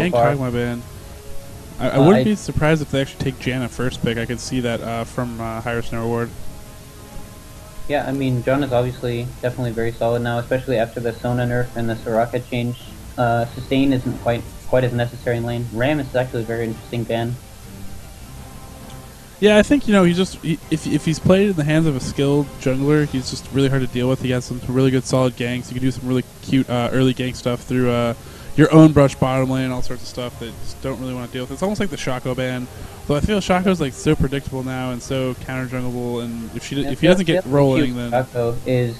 and far. Kog'Maw ban. I wouldn't be surprised if they actually take Janna first pick. I could see that from HRNR Award. Yeah, I mean, John is obviously definitely very solid now, especially after the Sona nerf and the Soraka change. Sustain isn't quite as necessary in lane. Ram is actually a very interesting ban. Yeah, I think, if he's played in the hands of a skilled jungler, he's just really hard to deal with. He has some really good solid ganks. You can do some really cute early gank stuff through your own brush bottom lane, all sorts of stuff that you just don't really want to deal with. It's almost like the Shaco ban, though I feel Shaco's like so predictable now and so counter jungleable, and if he doesn't get rolling, then Shaco is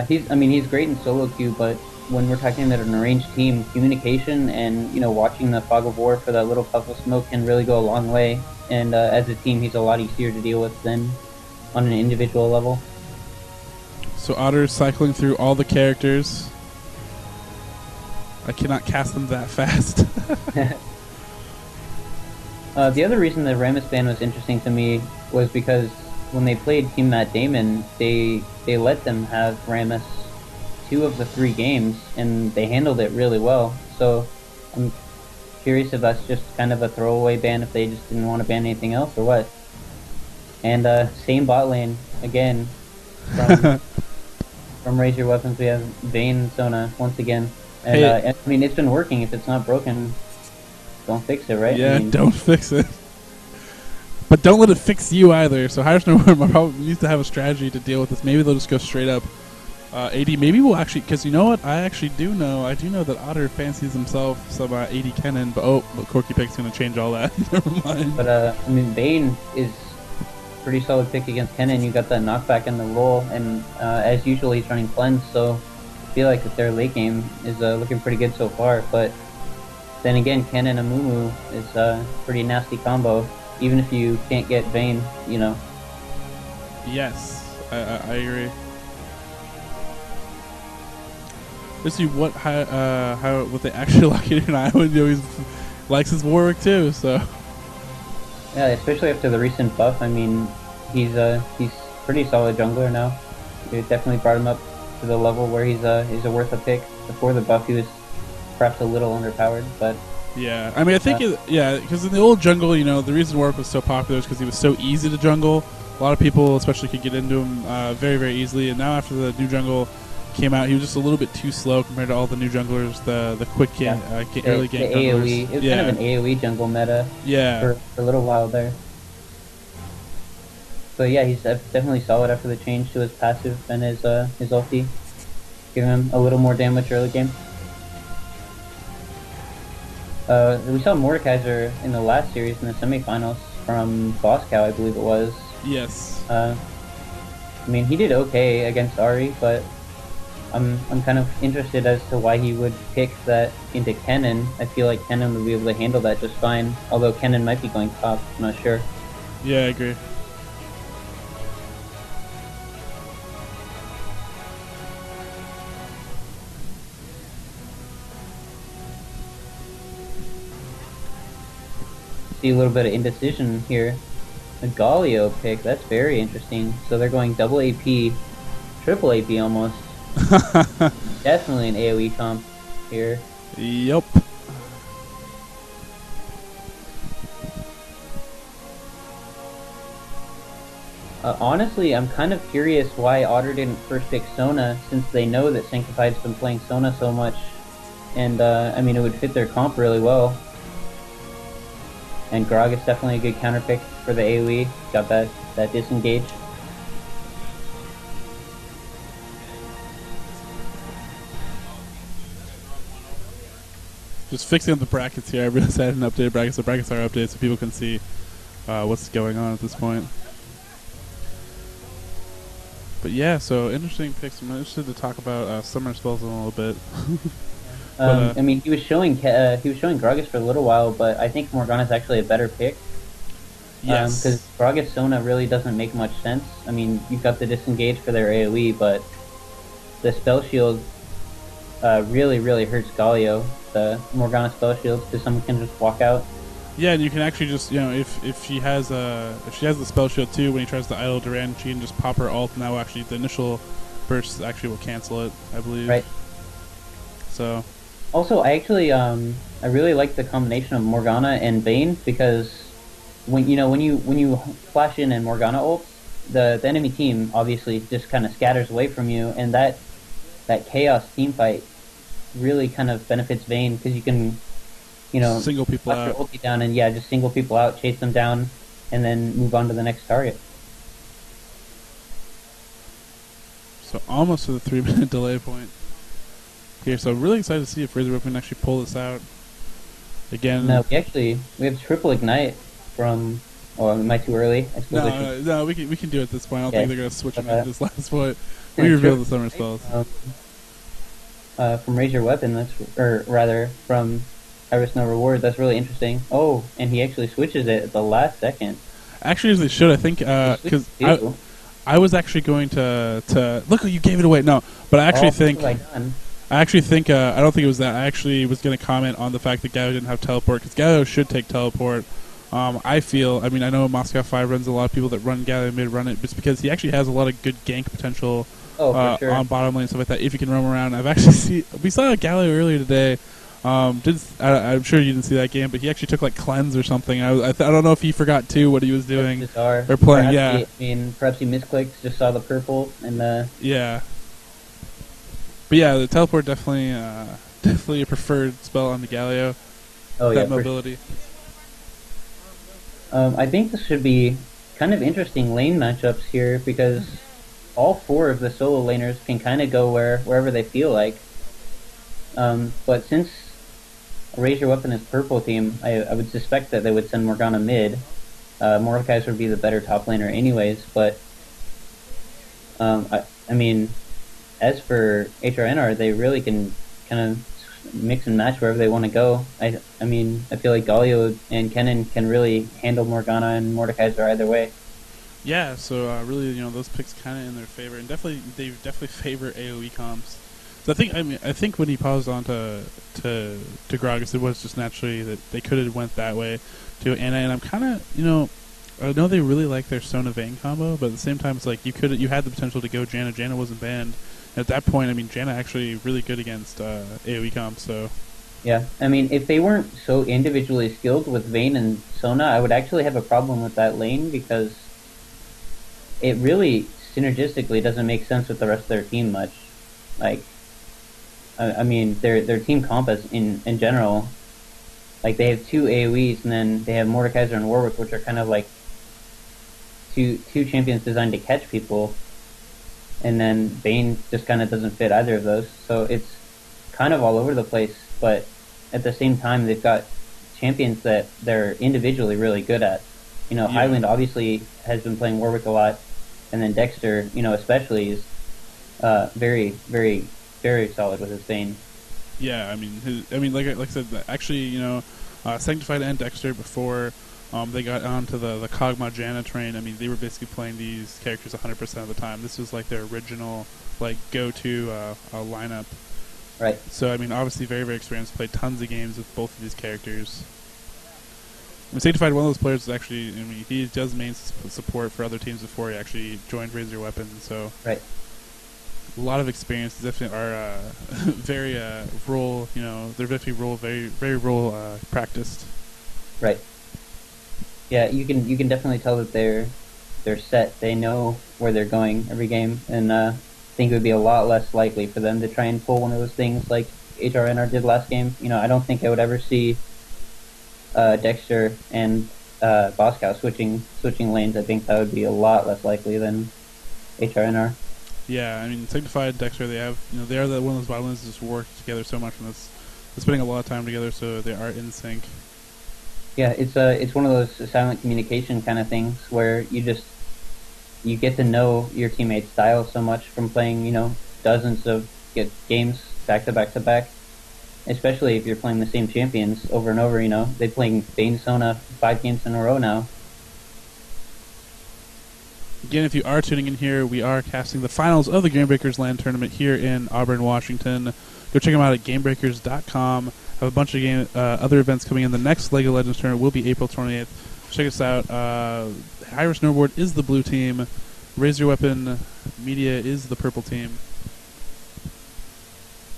he's great in solo queue, but when we're talking about an arranged team, communication and watching the fog of war for that little puff of smoke can really go a long way. And as a team, he's a lot easier to deal with than on an individual level. So Otter's cycling through all the characters. I cannot cast them that fast. The other reason the Rammus ban was interesting to me was because when they played Team Matt Damon, they let them have Rammus 2 of the 3 games, and they handled it really well. So I'm curious if that's just kind of a throwaway ban, if they just didn't want to ban anything else or what. And same bot lane again from Raise Your Weapons. We have Vayne and Sona once again, and I mean, it's been working. If it's not broken, don't fix it, right? Yeah, don't fix it. But don't let it fix you either. So HRNR probably needs to have a strategy to deal with this. Maybe they'll just go straight up AD. Maybe we'll actually, because you know what? I do know that Otter fancies himself some AD Kennen, but Corky Pick's going to change all that. Never mind. But I mean, Vayne is pretty solid pick against Kennen. You got that knockback in the roll, and as usual, he's running cleanse. So I feel like that their late game is looking pretty good so far. But then again, Kennen and Mumu is a pretty nasty combo. Even if you can't get Vayne, Yes, I agree. Let's see what they actually lock it in. He likes his Warwick too, so. Yeah, especially after the recent buff. I mean, he's pretty solid jungler now. It definitely brought him up to the level where he's a worth a pick. Before the buff, he was perhaps a little underpowered, but. Yeah, I mean, I think because in the old jungle, the reason Warwick was so popular is because he was so easy to jungle. A lot of people, especially, could get into him very, very easily. And now after the new jungle came out, he was just a little bit too slow compared to all the new junglers, the quick early game junglers. AoE. It was kind of an AoE jungle meta. Yeah. For a little while there. So yeah, he's definitely solid after the change to his passive and his ulti, giving him a little more damage early game. We saw Mordekaiser in the last series in the semifinals from Boss Cow, I believe it was. Yes. I mean, he did okay against Ahri, but I'm kind of interested as to why he would pick that into Kennen. I feel like Kennen would be able to handle that just fine, although Kennen might be going top, I'm not sure. Yeah, I agree. See a little bit of indecision here. A Galio pick, that's very interesting. So they're going double AP, triple AP almost. Definitely an AoE comp here. Yup. Honestly, I'm kind of curious why Otter didn't first pick Sona, since they know that Sanctified's been playing Sona so much. And, I mean, it would fit their comp really well. And Grog is definitely a good counter pick for the AoE. Got that disengage. Just fixing up the brackets here. I realized I hadn't updated brackets. The brackets are updated so people can see what's going on at this point. But yeah, so interesting picks. I'm interested to talk about summer spells in a little bit. I mean, he was showing Gragas for a little while, but I think Morgana's actually a better pick. Yes. Because Gragas Sona really doesn't make much sense. I mean, you've got the disengage for their AoE, but the spell shield really, really hurts Galio. The Morgana spell shield, because someone can just walk out. Yeah, and you can actually just, if she has the spell shield too, when he tries to idle Duran, she can just pop her ult, and that will actually, the initial burst actually will cancel it, I believe. Right. So, Also, I actually I really like the combination of Morgana and Vayne because when you flash in and Morgana ults, the enemy team obviously just kind of scatters away from you, and that chaos team fight really kind of benefits Vayne because you can Single people flash your out. ulti down and yeah, just single people out, chase them down, and then move on to the next target. So almost to the 3-minute delay point here. So really excited to see if RaiseYourWeapon can actually pull this out. Again, No, we have triple ignite from. Oh, am I too early? I suppose I should. no, we can do it at this point. I don't think they're gonna switch him at this last point. We Triple reveal the summer spells. From Raise Your Weapon, or rather from High Risk No Reward. That's really interesting. Oh, and he actually switches it at the last second. Actually, as they should, I think, because I was actually going to look. You gave it away. No, but I actually think. I don't think it was that. I actually was going to comment on the fact that Galio didn't have teleport, because Galio should take teleport. I feel, I mean, I know Moscow 5 runs a lot of people that run Galio mid run it, just because he actually has a lot of good gank potential for sure. on bottom lane and stuff like that, if you can roam around. I've actually we saw Galio earlier today. I'm sure you didn't see that game, but he actually took like cleanse or something. I don't know if he forgot too what he was doing or playing. Perhaps perhaps he misclicked, just saw the purple and yeah. But yeah, the teleport definitely a preferred spell on the Galio. Oh that mobility. I think this should be kind of interesting lane matchups here because all four of the solo laners can kind of go wherever they feel like. But since Raise Your Weapon is purple team, I would suspect that they would send Morgana mid. Mordekaiser would be the better top laner anyways, but I mean, as for HRNR, they really can kind of mix and match wherever they want to go. I mean, I feel like Galio and Kennen can really handle Morgana and Mordekaiser either way. Yeah, so really, those picks kind of in their favor, and they definitely favor AOE comps. So I think when he paused on to Gragas, it was just naturally that they could have went that way too. And I'm kind of, I know they really like their Sona Vayne combo, but at the same time, it's like you had the potential to go Janna. Janna wasn't banned. At that point, I mean, Janna actually really good against AoE comps, so... Yeah, I mean, if they weren't so individually skilled with Vayne and Sona, I would actually have a problem with that lane, because it really synergistically doesn't make sense with the rest of their team much. Like, I mean, their team comp in general, like, they have two AoEs, and then they have Mordekaiser and Warwick, which are kind of like two champions designed to catch people. And then Vayne just kind of doesn't fit either of those. So it's kind of all over the place, but at the same time, they've got champions that they're individually really good at. Highland obviously has been playing Warwick a lot, and then Dexter, especially is very, very, very solid with his Vayne. Yeah, like I said, actually, Sanctified and Dexter before they got onto the Kog'Maw Janna train. I mean, they were basically playing these characters 100% of the time. This was like their original, like, go-to lineup. Right. So, I mean, obviously very, very experienced. Played tons of games with both of these characters. I mean, Sanctified, one of those players is actually, I mean, he does main support for other teams before he actually joined Raise Your Weapon. So, right. A lot of experience. Definitely are very role. They're definitely very, very role practiced. Right. Yeah, you can definitely tell that they're set. They know where they're going every game, and I think it would be a lot less likely for them to try and pull one of those things like HRNR did last game. I don't think I would ever see Dexter and Boscow switching lanes. I think that would be a lot less likely than HRNR. Yeah, I mean, Sanctified and Dexter, they have, they are one of those violins that just work together so much, and they're spending a lot of time together, so they are in sync. Yeah, it's one of those silent communication kind of things where you get to know your teammate's style so much from playing, dozens of games back to back to back. Especially if you're playing the same champions over and over, they're playing Vayne Sona 5 games in a row now. Again, if you are tuning in here, we are casting the finals of the Gamebreakers LAN tournament here in Auburn, Washington. Go check them out at GameBreakers.com. Have a bunch of other events coming in. The next LEGO Legends tournament will be April 28th. Check us out. High Risk No Reward is the blue team. Raise Your Weapon Media is the purple team.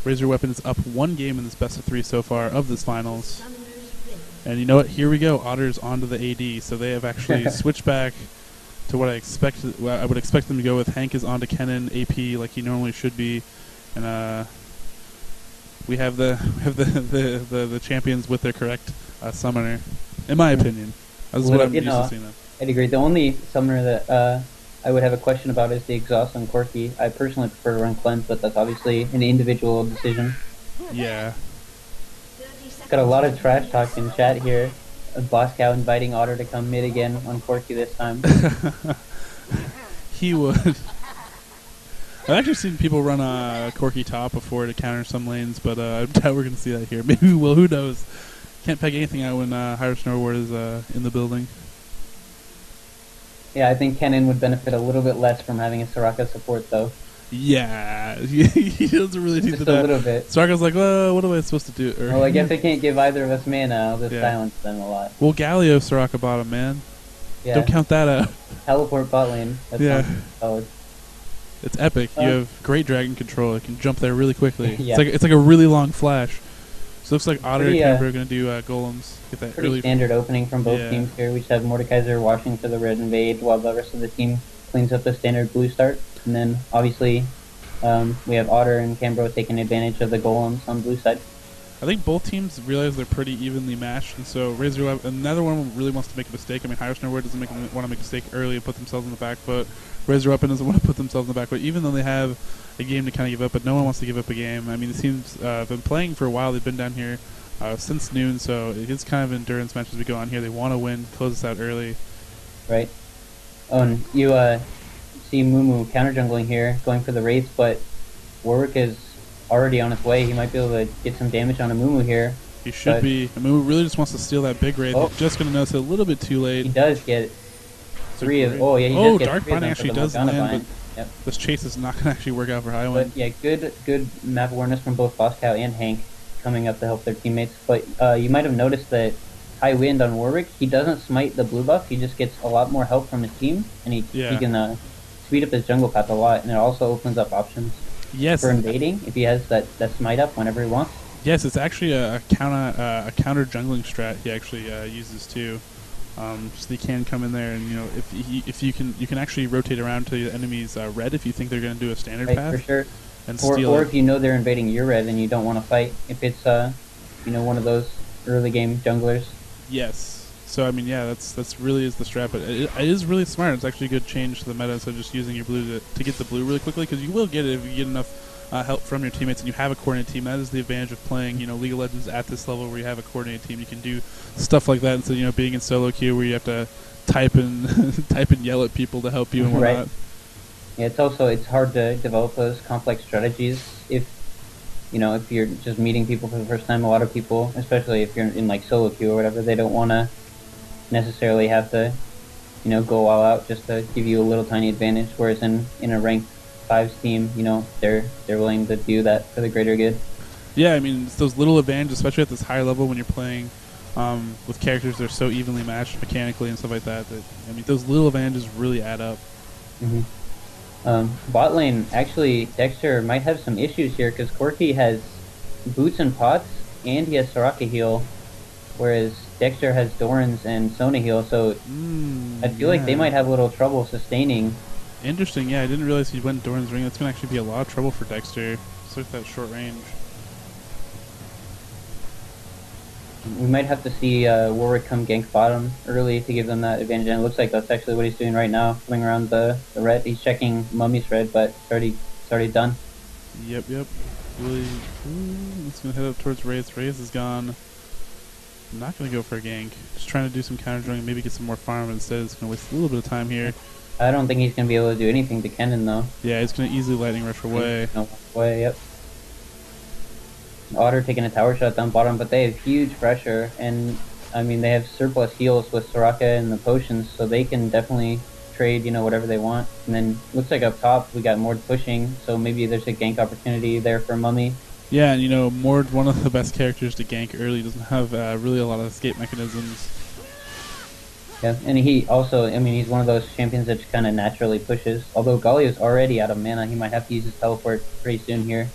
Raise Your Weapon is up 1 game in this best of 3 so far of this finals. And you know what? Here we go. Otter's onto the AD, so they have actually switched back to what I expected. Well, I would expect them to go with. Hank is onto Kennen AP like he normally should be, and we have the champions with their correct summoner, in my opinion. That's what I'm used to seeing them. I'd agree. The only summoner that I would have a question about is the exhaust on Corki. I personally prefer to run Cleanse, but that's obviously an individual decision. Yeah. Got a lot of trash talk in chat here. Boss Cow inviting Otter to come mid again on Corki this time. He would. I've actually seen people run a Corki top before to counter some lanes, but I doubt we're going to see that here. Maybe we will. Who knows? Can't peg anything out when HRNR is in the building. Yeah, I think Kennen would benefit a little bit less from having a Soraka support, though. Yeah, he doesn't really need Just that. a little bit. Soraka's like, well, what am I supposed to do? Well, I guess I can't give either of us mana. I'll just silence them a lot. Well, Galio Soraka bottom, man. Yeah. Don't count that out. Teleport bot lane. That's solid. It's epic. You have great dragon control. It can jump there really quickly. Yeah. It's like a really long flash. So it looks like Otter and Camber are going to do golems. Get that pretty standard opening from both teams here. We just have Mordekaiser watching for the red invade while the rest of the team cleans up the standard blue start. And then, obviously, we have Otter and Cambro taking advantage of the golems on blue side. I think both teams realize they're pretty evenly matched, and so RaiseYourWeapon, another one really wants to make a mistake. I mean, HRNR doesn't want to make a mistake early and put themselves in the back foot. RaiseYourWeapon doesn't want to put themselves in the back foot, even though they have a game to kind of give up, but no one wants to give up a game. I mean, the team's been playing for a while. They've been down here since noon, so it's kind of an endurance match as we go on here. They want to win, close us out early. Right. Oh, and you see Mumu counter jungling here, going for the Wraith, but Warwick is already on his way. He might be able to get some damage on a Mumu here. He should be. Mumu really just wants to steal that big Wraith. He's just going to notice it a little bit too late. He does get three of... Oh, yeah, he does get Dark Bind actually does land, but this chase is not going to actually work out for Highwind. But, yeah, good map awareness from both Boss Cow and Hank coming up to help their teammates. But you might have noticed that Highwind on Warwick, he doesn't smite the blue buff. He just gets a lot more help from his team, and he can speed up his jungle path a lot, and it also opens up options. Yes. For invading, if he has that smite up whenever he wants. Yes, it's actually a counter jungling strat he actually uses too. So he can come in there, and if you can actually rotate around to the enemy's red if you think they're going to do a standard path. For sure. And steal or if you know they're invading your red and you don't want to fight, if it's one of those early game junglers. Yes. So I mean, yeah, that's really is the strat, but it is really smart. It's actually a good change to the meta. So just using your blue to get the blue really quickly, because you will get it if you get enough help from your teammates and you have a coordinated team. That is the advantage of playing, League of Legends at this level where you have a coordinated team. You can do stuff like that instead of being in solo queue where you have to type and yell at people to help you and whatnot. Right. Yeah, it's hard to develop those complex strategies if you're just meeting people for the first time. A lot of people, especially if you're in like solo queue or whatever, they don't want to necessarily have to go all out just to give you a little tiny advantage, whereas in a ranked 5's team, they're willing to do that for the greater good. Yeah, I mean, it's those little advantages, especially at this high level when you're playing with characters that are so evenly matched mechanically and stuff like that, I mean, those little advantages really add up. Bot lane, actually, Dexter might have some issues here because Corki has boots and pots and he has Soraka heal, whereas Dexter has Doran's and Sona heal, so I feel like they might have a little trouble sustaining. Interesting, yeah, I didn't realize he went Doran's ring. That's going to actually be a lot of trouble for Dexter. Just like that short range. We might have to see Warwick come gank bottom early to give them that advantage, and it looks like that's actually what he's doing right now, coming around the red. He's checking Mummy's red, but it's already done. Yep. Really, it's going to head up towards Raze. Raze is gone. I'm not going to go for a gank. Just trying to do some counter drawing, maybe get some more farm. Instead, it's going to waste a little bit of time here. I don't think he's going to be able to do anything to Kennen, though. Yeah, he's going to easily lightning rush away. Yep. Otter taking a tower shot down bottom, but they have huge pressure, and I mean they have surplus heals with Soraka and the potions, so they can definitely trade whatever they want. And then looks like up top we got Mord pushing, so maybe there's a gank opportunity there for Mummy. Yeah, and Mord, one of the best characters to gank early, doesn't have really a lot of escape mechanisms. Yeah, and he also, I mean, he's one of those champions that just kind of naturally pushes. Although Galio's already out of mana, he might have to use his teleport pretty soon here.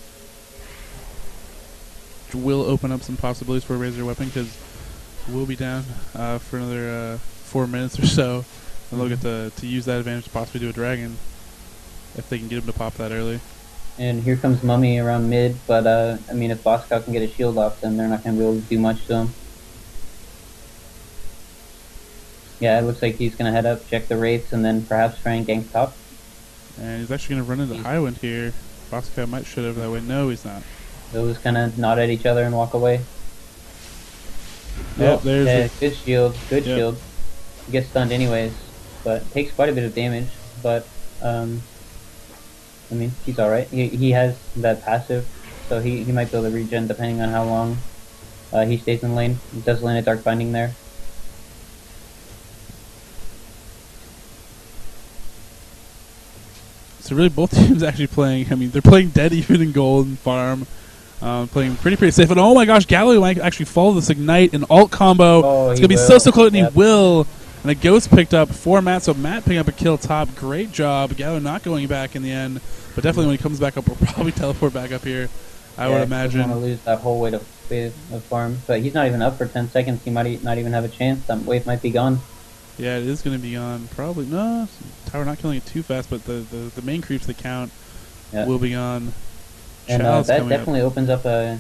will open up some possibilities for a Raise Your Weapon, because we'll be down for another 4 minutes or so, and they'll get to use that advantage to possibly do a dragon if they can get him to pop that early. And here comes Mummy around mid, but I mean, if Boscow can get a shield off, then they're not going to be able to do much to him. Yeah, it looks like he's going to head up, check the wraiths, and then perhaps try and gank top. And he's actually going to run into Highwind here. Boscow might should have that way. No, he's not. They'll just kind of nod at each other and walk away. Yep, there's good shield, good shield. He gets stunned anyways, but takes quite a bit of damage. But I mean, he's all right. He has that passive, so he might be able to regen depending on how long he stays in lane. He does land a Dark Binding there. So really, both teams actually playing. I mean, they're playing dead even in gold and farm. Playing pretty safe. And oh my gosh, Galio might actually follow this Ignite and ult combo. Oh, it's going to be so close, and he will. And a Ghost picked up for Matt, so Matt picking up a kill top. Great job. Galio not going back in the end, but definitely when he comes back up, we'll probably teleport back up here, I would imagine. He doesn't want to lose that whole wave of farm. But he's not even up for 10 seconds. He might not even have a chance. That wave might be gone. Yeah, it is going to be gone. Probably. No, Tower not killing it too fast, but the main creeps that count will be gone. And that definitely opens up a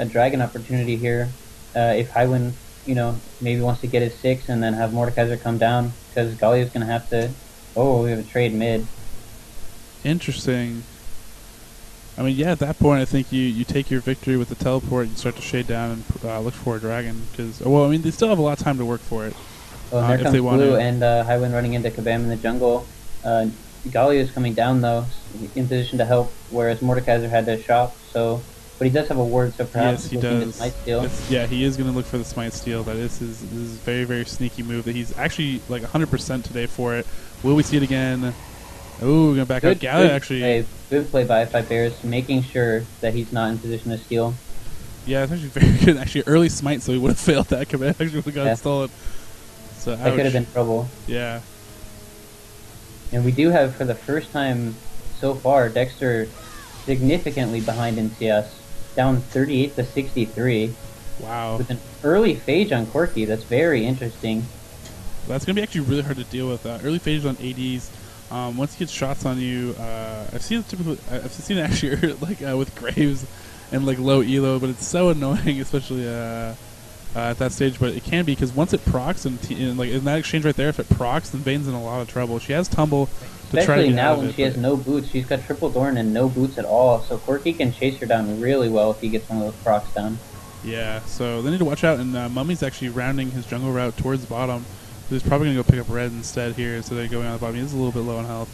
dragon opportunity here. If Highwind, maybe wants to get his 6 and then have Mordekaiser come down, because Galio's going to have to... Oh, we have a trade mid. Interesting. I mean, yeah, at that point, I think you take your victory with the teleport and start to shade down and look for a dragon. Because, well, I mean, they still have a lot of time to work for it. Oh, and there comes Blue and Highwind running into Kabam in the jungle. Galio is coming down though, in position to help, whereas Mordekaiser had to shop. So, but he does have a ward, so perhaps yes, he does. Smite steal. Yeah, he is going to look for the Smite steal. That is his very, very sneaky move. That he's actually like 100% today for it. Will we see it again? Oh, we're going to back up. Galio actually. Good play by Five Bears, making sure that he's not in position to steal. Yeah, it's actually very good. Actually, early Smite, so he would have failed that. Kabam actually would have got stolen. So that could have been trouble. Yeah. And we do have, for the first time so far, Dexter significantly behind NCS, down 38 to 63. Wow. With an early phage on Corki. That's very interesting. That's going to be actually really hard to deal with. Early phage on ADs. Once he gets shots on you, I've seen it actually like with Graves and like low elo, but it's so annoying, especially at that stage. But it can be, because once it procs and like in that exchange right there, if it procs, then Vayne's in a lot of trouble. She has tumble to try to get now out of when it, she has no boots. She's got triple Dorn and no boots at all, so Corki can chase her down really well if he gets one of those procs down. Yeah, so they need to watch out. And Mummy's actually rounding his jungle route towards the bottom. So he's probably going to go pick up red instead here instead of going on the bottom. He's a little bit low on health,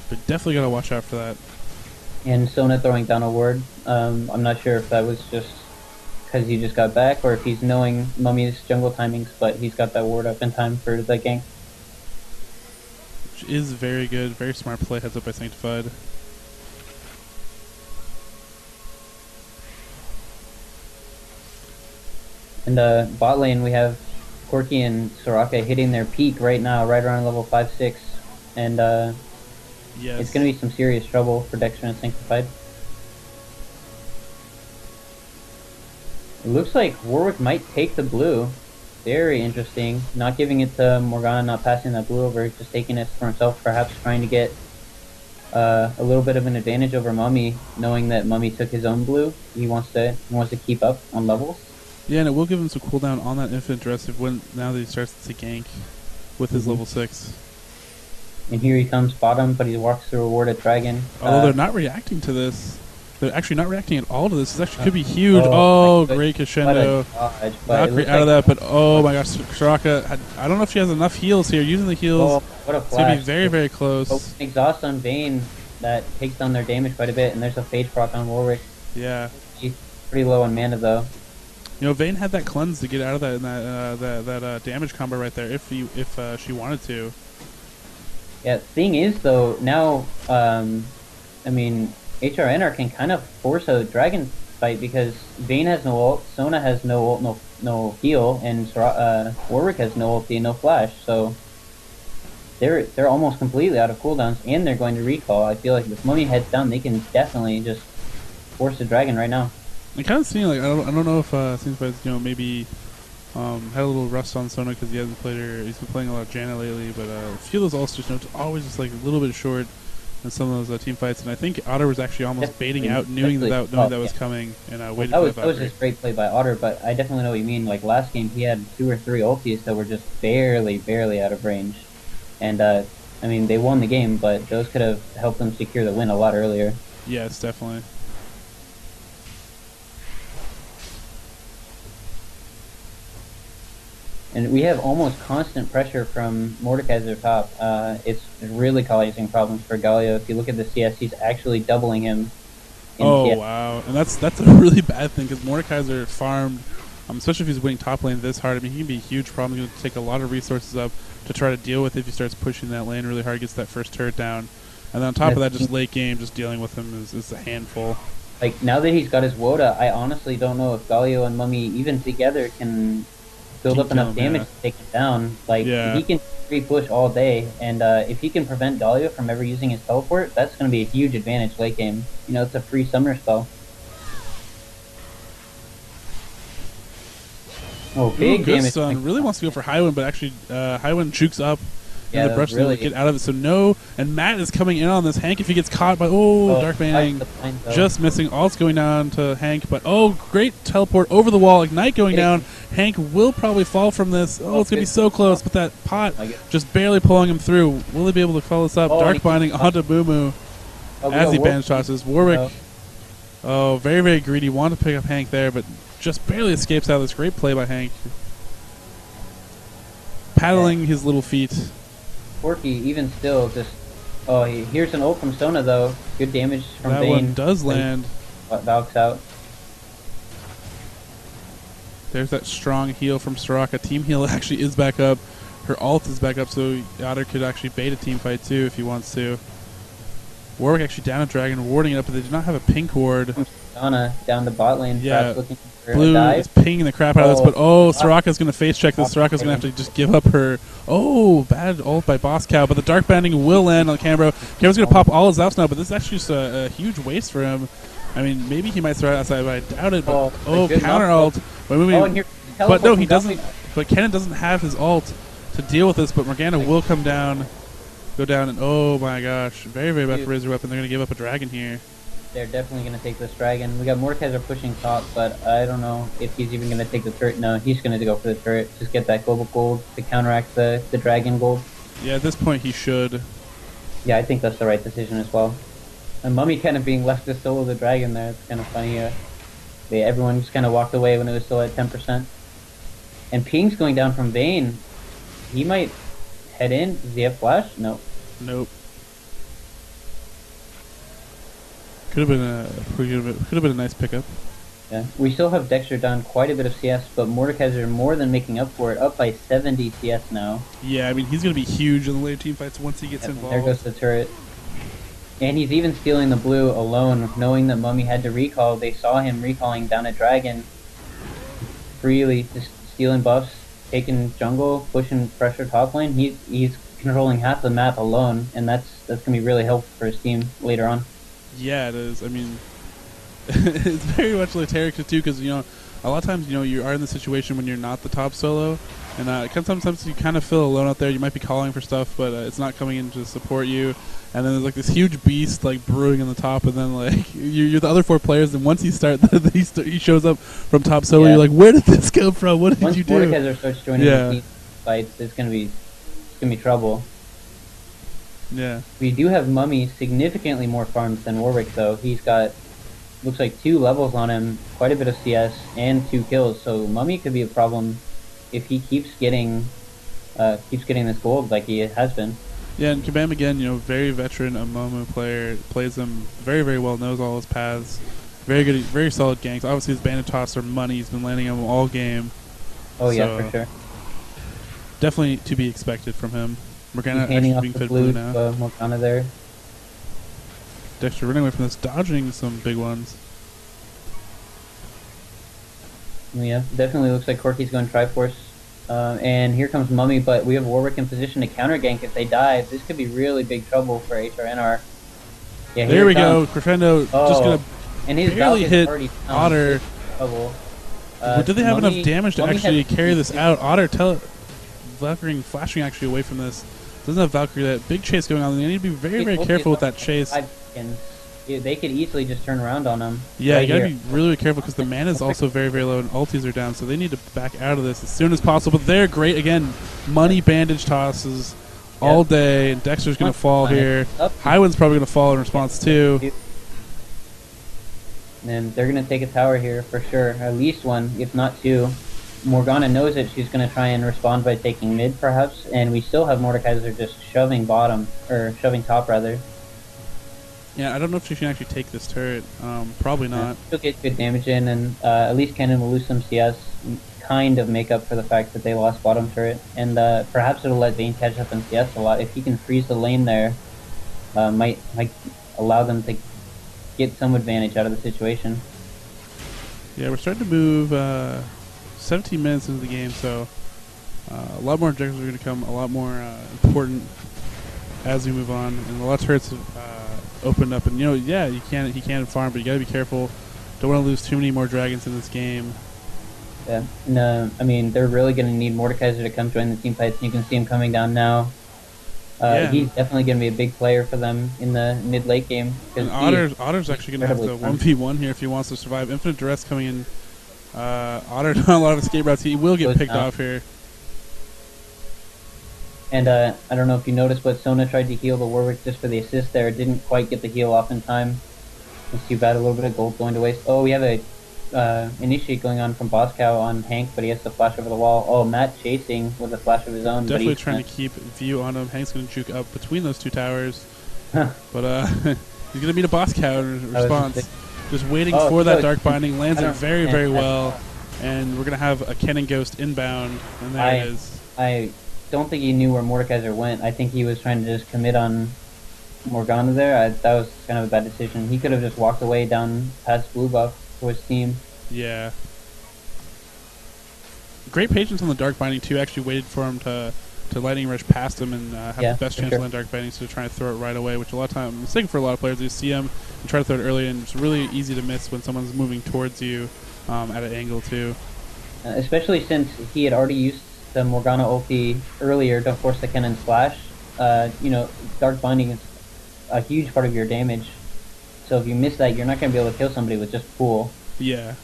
but definitely got to watch out for that. And Sona throwing down a ward. I'm not sure if that was just because he just got back, or if he's knowing Mummy's jungle timings, but he's got that ward up in time for the gank. Which is very good, very smart play, heads up by Sanctified. And bot lane we have Corki and Soraka hitting their peak right now, right around level 5-6. And yes, it's going to be some serious trouble for Dexter and Sanctified. It looks like Warwick might take the blue. Very interesting. Not giving it to Morgana, not passing that blue over, just taking it for himself, perhaps trying to get a little bit of an advantage over Mummy, knowing that Mummy took his own blue. He wants to keep up on levels. Yeah, and it will give him some cooldown on that infinite dress now that he starts to gank with his level 6. And here he comes bottom, but he walks through a warded dragon. Although they're not reacting to this. They're actually not reacting at all to this. This actually could be huge. Oh, great crescendo. Valkyrie out of that, but oh my gosh, Soraka, I don't know if she has enough heals here. Using the heals, what a it's going to be very, very close. Exhaust on Vayne, that takes down their damage quite a bit, and there's a Phage proc on Warwick. Yeah. He's pretty low on mana, though. Vayne had that cleanse to get out of that damage combo right there if she wanted to. Yeah, thing is, though, now, I mean, HRNR can kind of force a dragon fight because Vayne has no ult, Sona has no ult, no heal, and Warwick has no ulti and no flash, so they're almost completely out of cooldowns, and they're going to recall. I feel like if Mummy heads down, they can definitely just force the dragon right now. I kind of seeing like I don't know if seems like maybe had a little rust on Sona because he hasn't played her. He's been playing a lot of Janna lately, but a few of those all-stars notes always just like a little bit short in some of those team fights. And I think Otter was actually almost baiting out, knowing that was coming, and waited for that was just great play by Otter. But I definitely know what you mean. Like last game, he had 2 or 3 ultis that were just barely out of range, and I mean they won the game, but those could have helped them secure the win a lot earlier. Yes, definitely. And we have almost constant pressure from Mordekaiser top. It's really causing problems for Galio. If you look at the CS, he's actually doubling him. Oh, wow. And that's a really bad thing because Mordekaiser farmed, especially if he's winning top lane this hard. I mean, he can be a huge problem. He's going to take a lot of resources up to try to deal with if he starts pushing that lane really hard, gets that first turret down. And then on top of that, just late game, just dealing with him is a handful. Like, now that he's got his Woda, I honestly don't know if Galio and Mummy, even together, can build up enough damage to take him down. Like, he can free push all day, and if he can prevent Galio from ever using his teleport, that's going to be a huge advantage late game. You know, it's a free summoner spell. Oh, big damage. Son really wants to go for Highwind, but actually Highwind jukes up in the brush to get out of it. So no, and Matt is coming in on this. Hank, if he gets caught by Dark Banning, just missing. Ult's going down to Hank, but great teleport over the wall. Ignite going down. Hank will probably fall from this. Oh, it's going to be so close, but that pot just barely pulling him through. Will he be able to call this up? Dark Binding onto Mumu as he banish tosses. Warwick, very, very greedy. Wanted to pick up Hank there, but just barely escapes out of this. Great play by Hank. Paddling his little feet. Corki, even still, just... Oh, here's an ult from Sona, though. Good damage from That Vayne. one does land. Valk's out. There's that strong heal from Soraka. Team heal actually is back up. Her ult is back up, so Otter could actually bait a team fight, too, if he wants to. Warwick actually down a dragon, warding it up, but they do not have a pink ward. Sona down the bot lane. Yeah, looking for Blue a dive. is pinging the crap out of this, but Soraka's going to face check this. Soraka's going to have to just give up her... bad ult by Boss Cow, but the Dark Banding will land on Cambro. Cambro's going to pop all his outs now, but this is actually just a huge waste for him. I mean, maybe he might throw it outside, but I doubt it. But, counter ult. But no, he doesn't. But Kennen doesn't have his ult to deal with this, but Morgana will come down, go down, and oh my gosh, very, very bad for RaiseYourWeapon. They're going to give up a dragon here. They're definitely going to take this dragon. We got Mordekaiser pushing top, but I don't know if he's even going to take the turret. No, he's going to go for the turret. Just get that global gold to counteract the dragon gold. Yeah, at this point he should. Yeah, I think that's the right decision as well. And Mummy kind of being left to solo the dragon there. It's kind of funny. Everyone just kind of walked away when it was still at 10%. And Ping's going down from Vayne. He might head in. Does he have flash? No. Nope. Could have been a nice pickup. Yeah, we still have Dexter down quite a bit of CS, but Mordekaiser more than making up for it, up by 70 CS now. Yeah, I mean he's going to be huge in the later team fights once he gets involved. There goes the turret. And he's even stealing the blue alone, knowing that Mummy had to recall. They saw him recalling down a dragon. Freely, just stealing buffs, taking jungle, pushing pressure top lane. He's controlling half the map alone, and that's going to be really helpful for his team later on. Yeah, it is. I mean, it's very much like Tarek too, because a lot of times you are in the situation when you're not the top solo, and sometimes you kind of feel alone out there. You might be calling for stuff, but it's not coming in to support you. And then there's like this huge beast like brewing in the top, and then like you're the other 4 players. And once he he shows up from top solo, you're like, where did this come from? What did you do? Once Mordekaiser starts joining the team fights, it's gonna be trouble. Yeah. We do have Mummy significantly more farms than Warwick, though. He's got, looks like 2 levels on him, quite a bit of CS, and 2 kills. So Mummy could be a problem if he keeps getting this gold like he has been. Yeah, and Kabam again, very veteran Amomu player, plays him very, very well, knows all his paths. Very good, very solid ganks. Obviously his bandit toss are money. He's been landing them all game. Oh yeah, for sure. Definitely to be expected from him. Morgana handing off being the fed blue now. Morgana there. Dexter running away from this, dodging some big ones. Yeah, definitely looks like Corki's going Triforce. And here comes Mummy, but we have Warwick in position to counter gank if they dive. This could be really big trouble for HRNR. Yeah, there we go. Crescendo just gonna And his barely Valk is hit already down. Otter. Trouble. Do they have Mummy- enough damage to Mummy actually has- carry this out? Otter Valkyrie flashing actually away from this. Doesn't have Valkyrie. That big chase going on. They need to be very, very careful with that chase. 5 seconds. Yeah, they could easily just turn around on him. Yeah, right you gotta here. be really, really careful because the mana is also very, very low and ultis are down, so they need to back out of this as soon as possible. But they're great again. Money bandage tosses all day, and Dexter's gonna fall here. Highwind's probably gonna fall in response too. And they're gonna take a tower here for sure, at least one, if not two. Morgana knows it. She's gonna try and respond by taking mid, perhaps, and we still have Mordekaiser just shoving bottom or shoving top rather. Yeah, I don't know if she can actually take this turret. Probably not. She'll get good damage in, and at least Kennen will lose some CS, kind of make up for the fact that they lost bottom turret. And perhaps it'll let Vayne catch up in CS a lot. If he can freeze the lane there, might allow them to get some advantage out of the situation. Yeah, we're starting to move 17 minutes into the game, so a lot more objectives are going to come, a lot more important as we move on, and a lot of turrets opened up. And yeah, he can farm, but you got to be careful. Don't want to lose too many more dragons in this game. Yeah, and I mean, they're really going to need Mordekaiser to come join the team fights. You can see him coming down now. He's definitely going to be a big player for them in the mid-late game. And Otter's actually going to have to 1v1 here if he wants to survive. Infinite Duress coming in. Otter not a lot of escape routes. He will get picked off here. And I don't know if you noticed, but Sona tried to heal the Warwick just for the assist there. Didn't quite get the heal off in time. It's too bad, a little bit of gold going to waste. Oh, we have a initiate going on from Boss Cow on Hank, but he has to flash over the wall. Oh, Matt chasing with a flash of his own. Definitely trying to keep view on him. Hank's going to juke up between those two towers. But he's going to meet a Boss Cow in response. Just waiting for that Dark Binding. Lands it very, very well. And we're going to have a Kennen Ghost inbound. And there it is. I don't think he knew where Mordekaiser went. I think he was trying to just commit on Morgana there. That was kind of a bad decision. He could have just walked away down past blue buff for his team. Yeah. Great patience on the Dark Binding too. Actually waited for him to Lightning Rush past him and have the best chance to land Dark Binding, so to try and throw it right away, which a lot of times, mistake for a lot of players. You see him and try to throw it early, and it's really easy to miss when someone's moving towards you at an angle too. Especially since he had already used the Morgana ulti earlier to force the Kennen Slash. Dark Binding is a huge part of your damage. So if you miss that, you're not going to be able to kill somebody with just Pool. Yeah.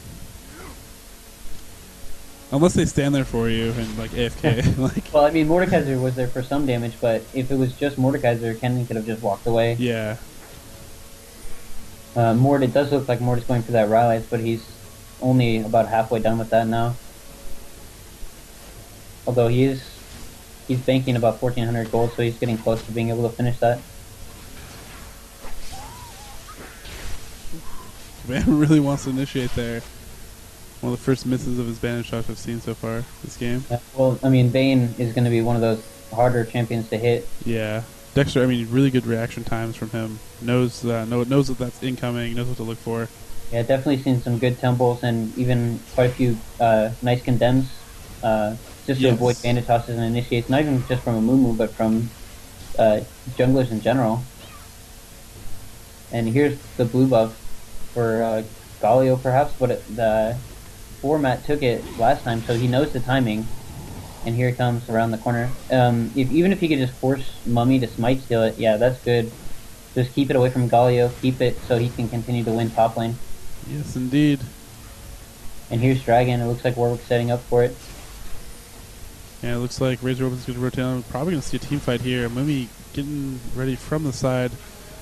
Unless they stand there for you and AFK. Well, I mean, Mordekaiser was there for some damage, but if it was just Mordekaiser, Kennen could have just walked away. Yeah. It does look like Mord is going for that Rylai's, but he's only about halfway done with that now. Although he's banking about 1,400 gold, so he's getting close to being able to finish that. Man really wants to initiate there. One of the first misses of his bandage shots I've seen so far this game. Well, I mean, Vayne is going to be one of those harder champions to hit. Yeah. Dexter, I mean, really good reaction times from him. Knows that that's incoming, knows what to look for. Yeah, definitely seen some good temples and even quite a few nice condemns just to avoid bandage tosses and initiates, not even just from a Moo, but from junglers in general. And here's the blue buff for Galio perhaps, but the format took it last time, so he knows the timing. And here it comes around the corner. Even if he could just force Mummy to smite steal it, yeah, that's good. Just keep it away from Galio, keep it so he can continue to win top lane. Yes, indeed. And here's Dragon. It looks like Warwick's setting up for it. Yeah, it looks like RaiseYourWeapon's going to rotate on. We're probably going to see a team fight here. Mummy getting ready from the side.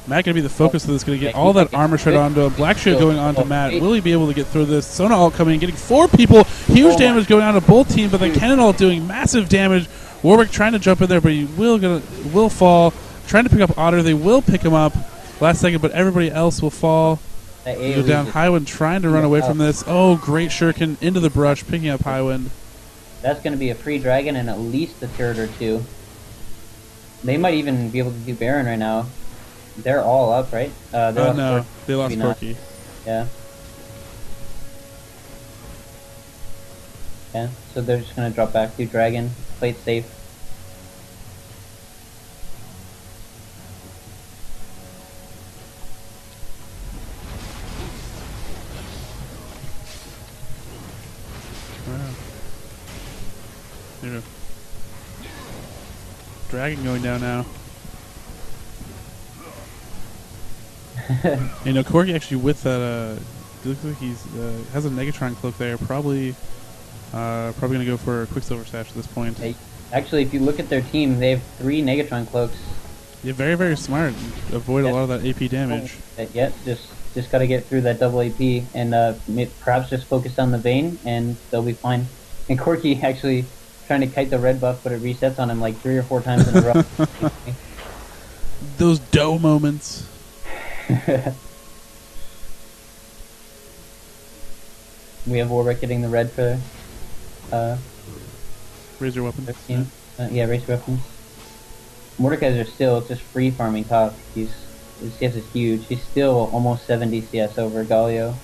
Matt going to be the focus of this, going to get all that armor shred onto him. Black Shield going on to Matt. Will he be able to get through this? Sona ult coming in, getting 4 people. Huge damage going on to both teams, but the Kennen ult doing massive damage. Warwick trying to jump in there, but he will fall. Trying to pick up Otter. They will pick him up last second, but everybody else will fall. Go down. Highwind trying to run away from this. Oh, great shuriken into the brush, picking up Highwind. That's going to be a free Dragon and at least a turret or 2. They might even be able to do Baron right now. They're all up, right? No, they lost Corki. Yeah. Yeah, so they're just going to drop back to Dragon, play it safe. dragon going down now. You know, Corki actually with that, it looks like he's has a Negatron cloak there. Probably gonna go for a Quicksilver Sash at this point. Hey, actually, if you look at their team, they have 3 Negatron cloaks. Yeah, very, very smart. Avoid a lot of that AP damage. Yep, just got to get through that double AP and perhaps just focus on the Vayne, and they'll be fine. And Corki actually trying to kite the red buff, but it resets on him like 3 or 4 times in a row. Those dough moments. We have Warwick getting the red for Raise your weapon. Yeah, raise your weapons. Mordekaiser is still just free farming top. His CS is huge. He's still almost 70 CS over Galio.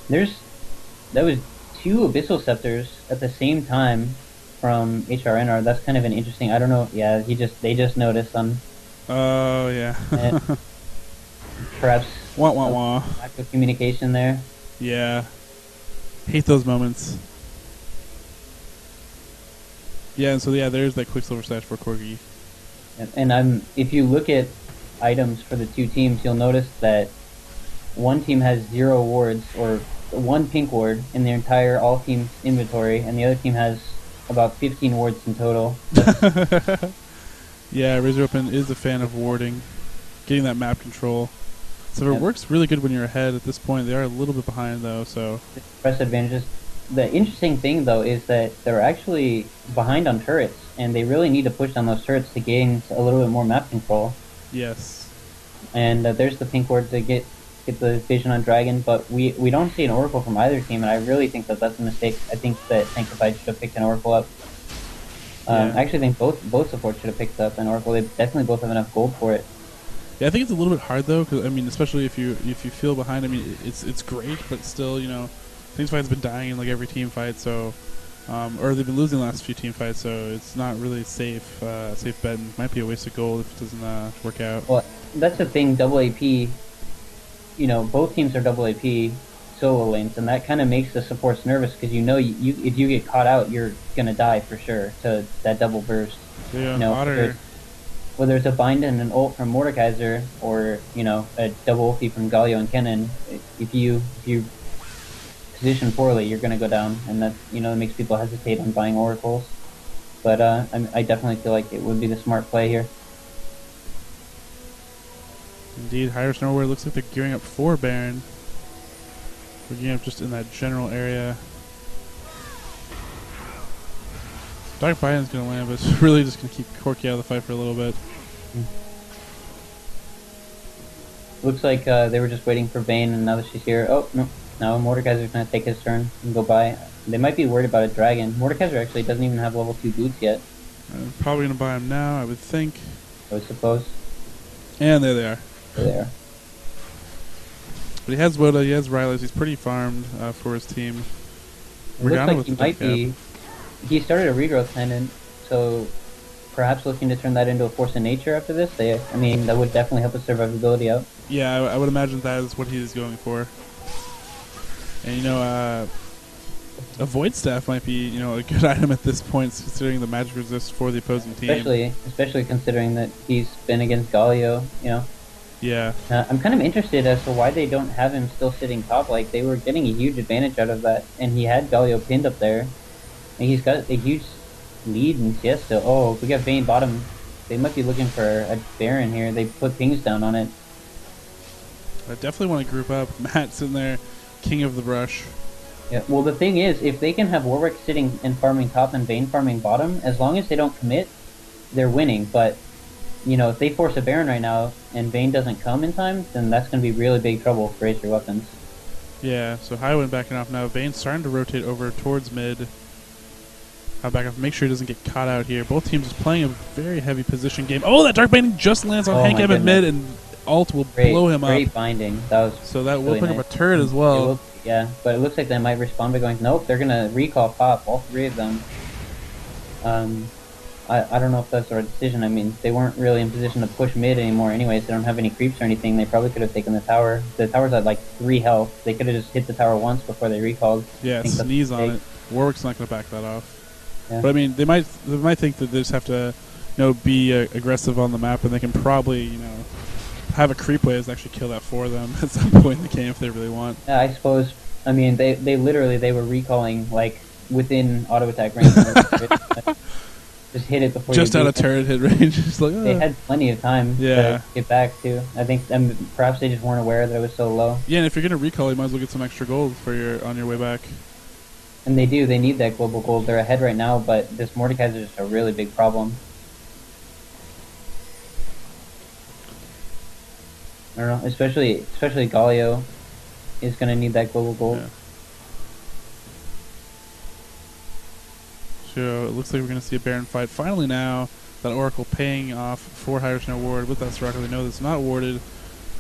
That was 2 Abyssal Scepters at the same time from HRNR. That's kind of an interesting. I don't know. Yeah, they just noticed on. Oh yeah. Perhaps. Wah wah wah. Lack of communication there. Yeah. Hate those moments. Yeah, and so yeah, there's that Quicksilver Sash for Corgi. And if you look at items for the 2 teams, you'll notice that one team has 0 wards or 1 pink ward in their entire all teams inventory, and the other team has about 15 wards in total. Yeah, RaiseYourWeapon is a fan of warding, getting that map control. So it works really good when you're ahead. At this point, they are a little bit behind though. So press advantages. The interesting thing though is that they're actually behind on turrets, and they really need to push on those turrets to gain a little bit more map control. Yes. And there's the pink ward to get the vision on Dragon, but we don't see an Oracle from either team, and I really think that that's a mistake. I think that Sanctified should have picked an Oracle up. I actually think both supports should have picked up an Oracle. They definitely both have enough gold for it. Yeah, I think it's a little bit hard though, because I mean, especially if you feel behind. I mean, it's great, but still, you know, Sanctified's been dying in like every team fight, so or they've been losing the last few team fights, so it's not really safe bet, and might be a waste of gold if it doesn't work out. Well, that's the thing. Double AP, you know, both teams are double AP solo lanes, and that kind of makes the supports nervous because you know if you get caught out, you're gonna die for sure to that double burst. Yeah, you know, whether it's a bind and an ult from Mordekaiser or, you know, a double ulti from Galio and Kennen, if you position poorly, you're gonna go down, and that, you know, it makes people hesitate on buying oracles. But I definitely feel like it would be the smart play here. Indeed, Hyrus Nowhere looks like they're gearing up for Baron. We're gearing up just in that general area. Dark Bion's going to land, but it's really just going to keep Corki out of the fight for a little bit. Looks like they were just waiting for Vayne, and now that she's here... Oh, no. Now Mordekaiser's going to take his turn and go by. They might be worried about a dragon. Mordekaiser actually doesn't even have level 2 boots yet. Probably going to buy him now, I would think. I would suppose. And there they are. There they are. But he has Woda, he has Rylas, he's pretty farmed for his team. It looks like he might be... He started a regrowth pendant, so perhaps looking to turn that into a force of nature after this. I mean, that would definitely help his survivability out. Yeah, I would imagine that is what he is going for. And, you know, a Void Staff might be, you know, a good item at this point, considering the magic resist for the opposing team. Especially considering that he's been against Galio, you know. Yeah. I'm kind of interested as to why they don't have him still sitting top. Like, they were getting a huge advantage out of that, and he had Galio pinned up there. And he's got a huge lead in CS still. Oh, we got Vayne bottom. They might be looking for a Baron here. They put pings down on it. I definitely want to group up. Matt's in there, king of the brush. Yeah, well, the thing is, if they can have Warwick sitting and farming top and Vayne farming bottom, as long as they don't commit, they're winning. But, you know, if they force a Baron right now and Vayne doesn't come in time, then that's going to be really big trouble for RaiseYourWeapons. Yeah, so Highwind backing off now. Vayne's starting to rotate over towards mid. I'll back off, make sure he doesn't get caught out here. Both teams just playing a very heavy position game. Oh, that Dark Binding just lands on Hank M at mid, and ult will blow him up. Great binding. That was so that really will bring up a turret as well. Yeah, but it looks like they might respond by going, nope, they're going to recall pop, all 3 of them. I don't know if that's the right decision. I mean, they weren't really in position to push mid anymore anyways. They don't have any creeps or anything. They probably could have taken the tower. The tower's at like 3 health. They could have just hit the tower once before they recalled. Yeah, sneeze on it. Warwick's not going to back that off. Yeah. But I mean, they might think that they just have to, be aggressive on the map, and they can probably, have a creep waves actually kill that for them at some point in the game if they really want. Yeah, I suppose. I mean, they literally were recalling like within auto attack range. Just hit it before. Just out of turret hit range. Just like, They had plenty of time to get back too. I think perhaps they just weren't aware that it was so low. Yeah, and if you're gonna recall, you might as well get some extra gold for on your way back. And they do. They need that global gold. They're ahead right now, but this Mordekaiser is just a really big problem. I don't know. Especially Galio is gonna need that global gold. Yeah. So it looks like we're going to see a Baron fight. Finally now, that Oracle paying off for HRNR ward with that Soraka. They know that's not warded,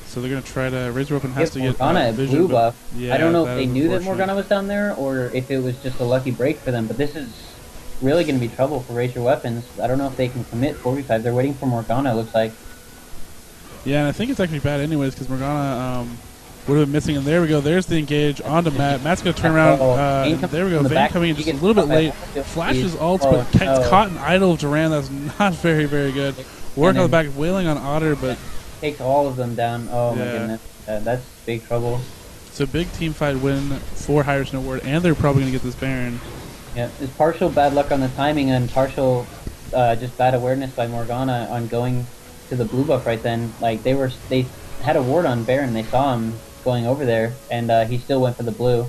so they're going to try to raise her up and has to get Morgana at vision, blue buff. Yeah, I don't know if they knew that Morgana was down there or if it was just a lucky break for them, but this is really going to be trouble for Raise Your Weapons. I don't know if they can commit 4v5. They're waiting for Morgana, it looks like. Yeah, and I think it's actually bad anyways because Morgana would have been missing. And there we go. There's the engage onto Matt. Matt's going to turn around. There we go. Vayne coming in just a little bit late. Flashes ult, but caught an idle of Duran. That's not very, very good. Work on the back, wailing on Otter, but takes all of them down. Oh my goodness. That's big trouble. It's a big team fight win for HRNR ward, and they're probably going to get this Baron. Yeah, it's partial bad luck on the timing and partial just bad awareness by Morgana on going to the blue buff right then. Like they had a ward on Baron. They saw him going over there, and he still went for the blue.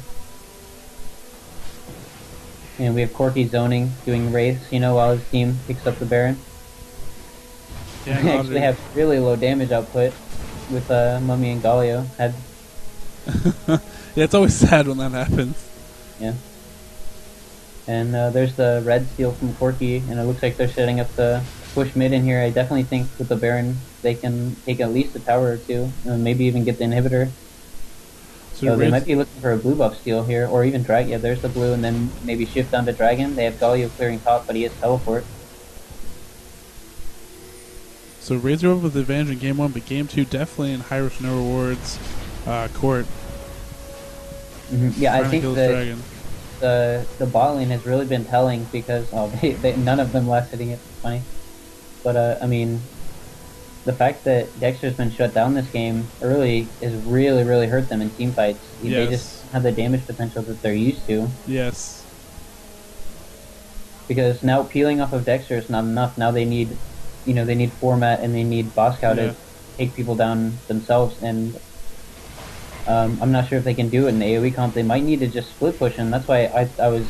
And we have Corky zoning, doing wraiths, while his team picks up the Baron. Yeah, they actually have really low damage output with Mummy and Galio. Yeah, it's always sad when that happens. Yeah. And there's the red steal from Corky, and it looks like they're setting up the push mid in here. I definitely think with the Baron, they can take at least a tower or two, and maybe even get the inhibitor. So they might be looking for a blue buff steal here, or even drag. Yeah, there's the blue, and then maybe shift down to Dragon. They have Galio clearing top, but he has teleport. So Razor with the advantage in game 1, but game 2 definitely in HRNR rewards court. Yeah, I think that the bot lane has really been telling because none of them last hitting it. It's funny, but I mean, the fact that Dexter's been shut down this game early has really, really hurt them in team fights. They just have the damage potential that they're used to. Yes. Because now peeling off of Dexter is not enough. Now they need, they need format and they need boss cow to take people down themselves. And I'm not sure if they can do it in the AoE comp. They might need to just split push, and that's why I was,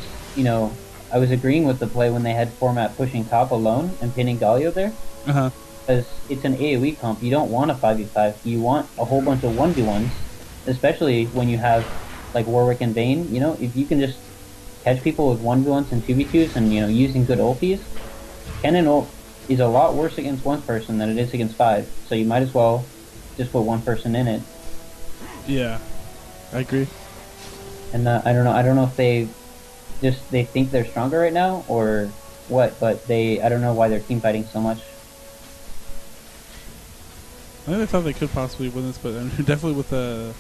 I was agreeing with the play when they had format pushing top alone and pinning Galio there. Because it's an AoE comp. You don't want a 5v5. You want a whole bunch of 1v1s, especially when you have like Warwick and Vayne. If you can just catch people with 1v1s and 2v2s and, using good ultis, Cannon ult is a lot worse against one person than it is against 5. So you might as well just put one person in it. Yeah, I agree. And I don't know if they think they're stronger right now or what, but I don't know why they're team fighting so much. I think they thought they could possibly win this, but definitely with the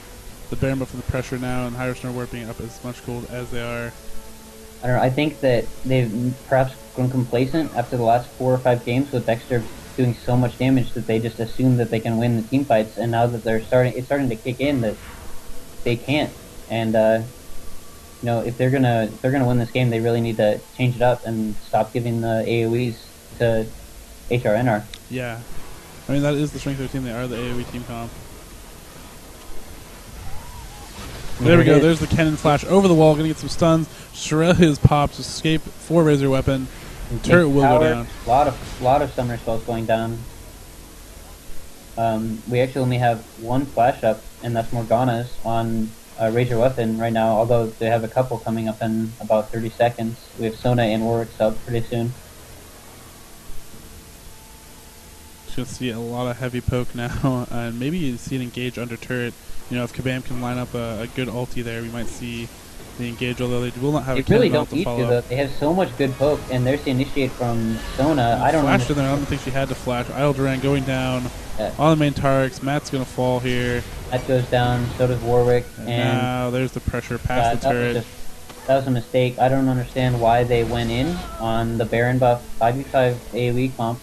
Baron buff and the pressure now and HRNR ward being up as much gold as they are. I don't know. I think that they've perhaps grown complacent after the last 4 or 5 games with Dexter doing so much damage that they just assume that they can win the team fights, and now that it's starting to kick in that they can't. And if they're gonna win this game, they really need to change it up and stop giving the AoEs to HRNR. Yeah. I mean, that is the strength of their team. They are the AoE team comp. There we go. There's the cannon flash over the wall. Going to get some stuns. Shirelia's pops. Escape for Razor Weapon. Turret will go down. Lot of summoner spells going down. We actually only have one flash up, and that's Morgana's on Raise Your Weapon right now, although they have a couple coming up in about 30 seconds. We have Sona and Warwick's up pretty soon. Should see a lot of heavy poke now, and maybe you see an engage under turret. If Kabam can line up a good ulti there, we might see the engage, although they will not have a really cannon don't need to follow up. They have so much good poke, and there's the initiate from Sona. I don't know. I don't think she had to flash. Idle Duran going down on the main Tarks. Matt's going to fall here. Matt goes down, so does Warwick. And now there's the pressure past the turret. that was a mistake. I don't understand why they went in on the Baron buff 5v5 AoE comp.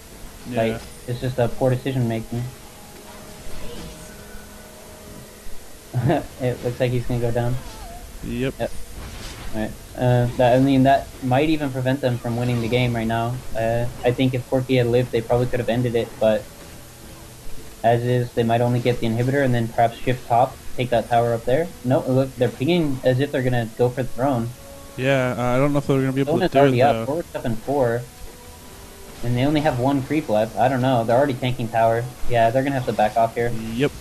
Yeah. Like, it's just a poor decision making. It looks like he's gonna go down. Yep. Alright. I mean, that might even prevent them from winning the game right now. I think if Corki had lived, they probably could have ended it, but as is, they might only get the inhibitor and then perhaps shift top, take that tower up there. No, look, they're pinging as if they're gonna go for the throne. Yeah, I don't know if they're gonna be able to do already it up. though. Forward's up in 4. And they only have 1 creep left. I don't know. They're already tanking tower. Yeah, they're gonna have to back off here. Yep.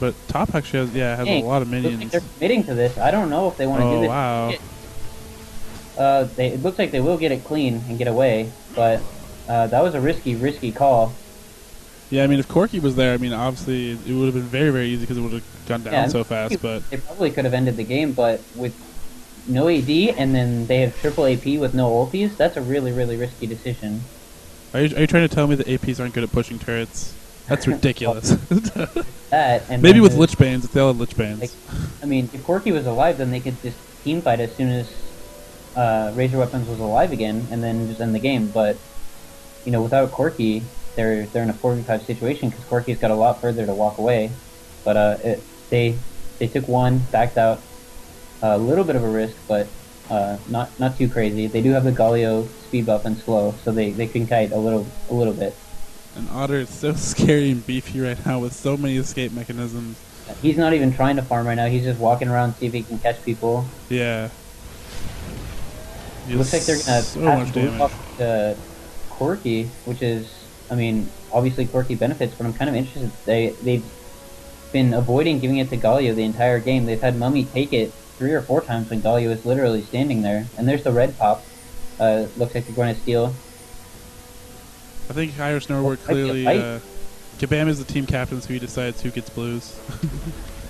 But top actually has a lot of minions. Looks like they're committing to this. I don't know if they want to do this. Wow. It looks like they will get it clean and get away, but that was a risky call. Yeah, I mean, if Corki was there, I mean, obviously it would have been very, very easy because it would have gone down so fast. But they probably could have ended the game, but with no AD and then they have triple AP with no ultis, that's a really, really risky decision. Are you trying to tell me that APs aren't good at pushing turrets? That's ridiculous. That and maybe with Lich Banes, if they all had Lich Banes. Like, I mean, if Corki was alive, then they could just team fight as soon as Razor Weapons was alive again, and then just end the game. But you know, without Corki, they're in a 4v5 situation because Corki's got a lot further to walk away. But they took one, backed out, a little bit of a risk, but not too crazy. They do have the Galio speed buff and slow, so they can kite a little bit. And Otter is so scary and beefy right now with so many escape mechanisms. He's not even trying to farm right now. He's just walking around to see if he can catch people. Yeah. Looks like they're gonna so much damage off to Corki, which is, I mean, obviously Corki benefits, but I'm kind of interested. They've been avoiding giving it to Galio the entire game. They've had Mummy take it 3 or 4 times when Galio is literally standing there. And there's the red pop. Looks like they're going to steal. I think HRNR were clearly Kabam is the team captain, so he decides who gets blues.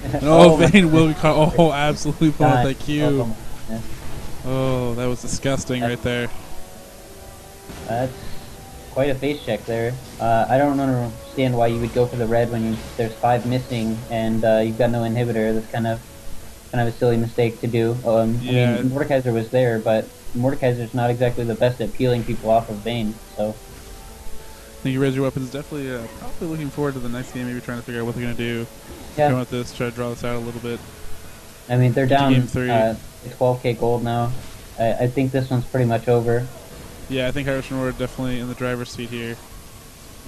Vayne will be caught. Oh, absolutely pulled that Q. Oh, that was disgusting right there. That's quite a face check there. I don't understand why you would go for the red when there's 5 missing and you've got no inhibitor. That's kind of a silly mistake to do. I mean, Mordekaiser was there, but Mordekaiser's not exactly the best at peeling people off of Vayne, so. I think you raise your weapons. Definitely, probably looking forward to the next game. Maybe trying to figure out what they're gonna do. Yeah. Going with this, try to draw this out a little bit. I mean, they're down game 3. 12k gold now. I think this one's pretty much over. Yeah, I think HRNR definitely in the driver's seat here.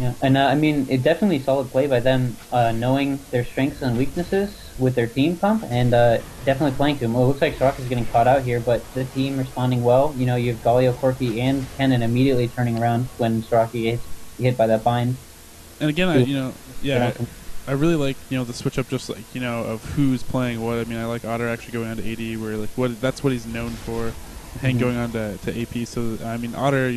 Yeah, and I mean, it definitely solid play by them, knowing their strengths and weaknesses with their team comp, and definitely playing to them. Well, it looks like Soraka's getting caught out here, but the team responding well. You know, you have Galio, Corki, and Kennen immediately turning around when Soraka gets hit by that bind. And again, I really like, the switch up just like, of who's playing what. I mean, I like Otter actually going on to AD where like that's what he's known for. Hank going on to AP. So I mean, Otter,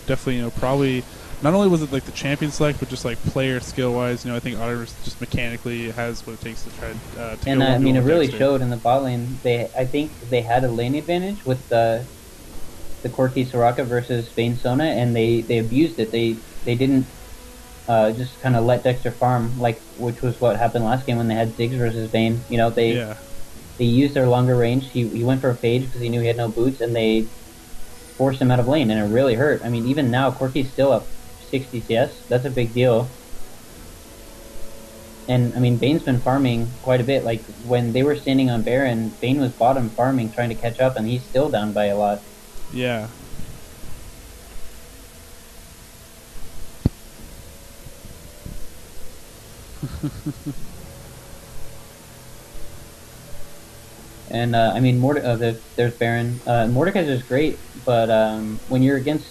definitely, probably not only was it like the champion select, but just like player skill wise, I think Otter just mechanically has what it takes to try to and I mean, it really showed in the bot lane. I think they had a lane advantage with the Corki Soraka versus Vayne Sona, and they abused it. They didn't just kind of let Dexter farm, which was what happened last game when they had Ziggs versus Vayne. They used their longer range. He went for a phage because he knew he had no boots, and they forced him out of lane, and it really hurt. I mean, even now, Corki's still up 60 CS. That's a big deal. And, I mean, Vayne's been farming quite a bit. Like, when they were standing on Baron, Vayne was bottom farming, trying to catch up, and he's still down by a lot. Yeah. And I mean, there's Baron. Mordekaiser's great, but when you're against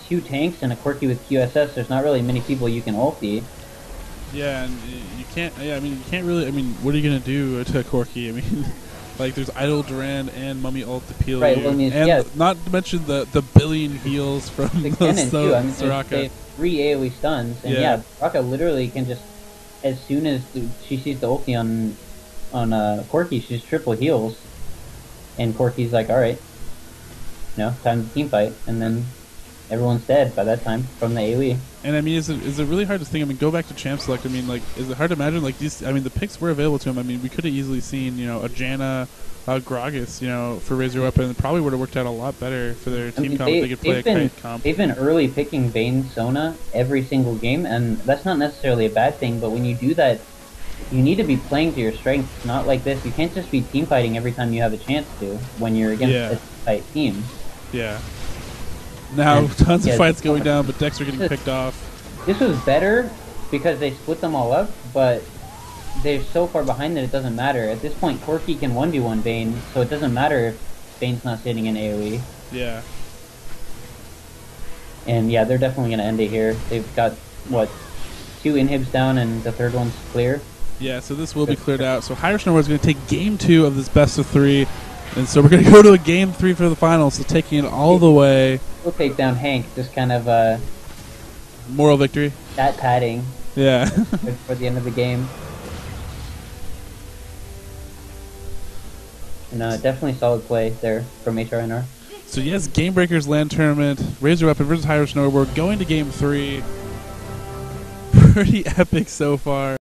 2 tanks and a Corki with QSS, there's not really many people you can ulti. Yeah, and you can't. Yeah, I mean, you can't really. I mean, what are you gonna do to Corki? I mean, like there's Idle Durand and Mummy ult to peel you, well, I mean, and not to mention the billion heals from the Kennen too. I mean, Soraka. They have 3 AoE stuns, and Soraka literally can just, as soon as she sees the ulti on Corki, she's triple heals, and Corki's like, all right, time to team fight, and then everyone's dead by that time from the AoE. And I mean, is it really hard to think? I mean, go back to champ select. I mean, like, is it hard to imagine like these? I mean, the picks were available to him. I mean, we could have easily seen, you know, a Janna, Gragas, you know, for Raise Your Weapon. It probably would have worked out a lot better for their team comp. They could play a kite comp. They've been early picking Vayne Sona every single game, and that's not necessarily a bad thing. But when you do that, you need to be playing to your strengths, not like this. You can't just be team fighting every time you have a chance to when you're against a tight team. Yeah. Now, tons of fights going down, but decks are getting picked off. This was better because they split them all up, but they're so far behind that it doesn't matter. At this point, Corki can 1v1 Vayne, so it doesn't matter if Vayne's not sitting in AoE. Yeah. And yeah, they're definitely going to end it here. They've got, what, 2 inhibs down and the third one's clear? Yeah, so this will be cleared out. So HRNR is going to take game 2 of this best of 3. And so we're going to go to a game 3 for the finals, so taking it all the way. We'll take down Hank, just kind of moral victory. Stat padding. Yeah. For the end of the game. And definitely solid play there from HRNR. So yes, Game Breakers LAN tournament, Raise Your Weapon versus HRNR. We're going to game 3. Pretty epic so far.